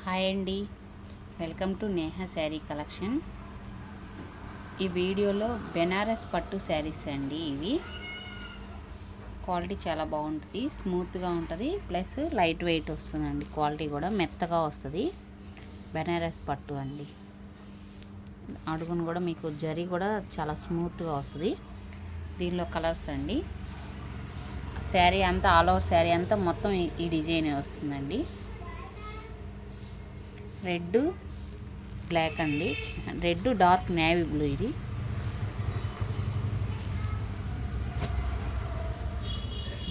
Hi అండి, welcome to Neha sari collection. ఈ వీడియోలో బెనారస్ పట్టు శారీస్ అండి. ఇవి క్వాలిటీ చాలా బాగుంటుంది, స్మూత్గా ఉంటుంది, ప్లస్ లైట్ వెయిట్ వస్తుందండి. క్వాలిటీ కూడా మెత్తగా వస్తుంది. బెనారస్ పట్టు అండి. అడుగును కూడా మీకు జరీ కూడా చాలా స్మూత్గా వస్తుంది. దీనిలో కలర్స్ అండి. శారీ అంతా ఆల్ ఓవర్ శారీ అంతా మొత్తం ఈ డిజైన్ వస్తుందండి. రెడ్ బ్లాక్ అండి, రెడ్ డార్క్ నేవీ బ్లూ, ఇది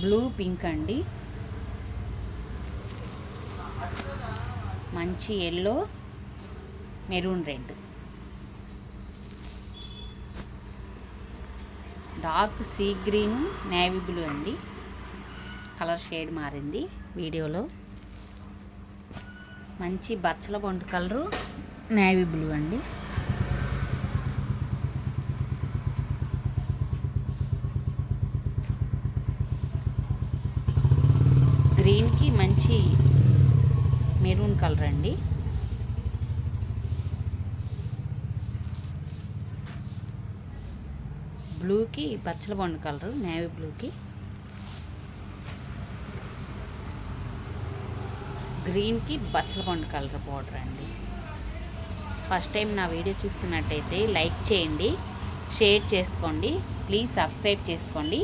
బ్లూ పింక్ అండి, మంచి yellow, maroon red, dark sea green navy blue అండి. కలర్ షేడ్ మారింది వీడియోలో. మంచి బచ్చల బొండు కలరు నేవీ బ్లూ అండి. గ్రీన్కి మంచి మెరూన్ కలర్ అండి. బ్లూకి బచ్చల బొండు కలరు, నేవీ బ్లూకి గ్రీన్కి బచ్చల పండు కలర్ బార్డర్ అండి. ఫస్ట్ టైం నా వీడియో చూస్తున్నట్టయితే లైక్ చేయండి, షేర్ చేసుకోండి, ప్లీజ్ సబ్స్క్రైబ్ చేసుకోండి.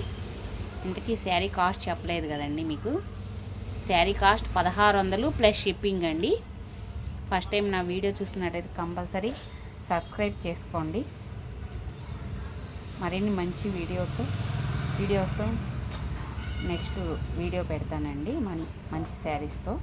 ఇంతకీ శారీ కాస్ట్ చెప్పలేదు కదండి మీకు. శారీ కాస్ట్ 1600 ప్లస్ షిప్పింగ్ అండి. ఫస్ట్ టైం నా వీడియో చూస్తున్నట్టయితే కంపల్సరీ సబ్స్క్రైబ్ చేసుకోండి. మరిన్ని మంచి వీడియోస్తో నెక్స్ట్ వీడియో పెడతానండి మంచి శారీస్తో.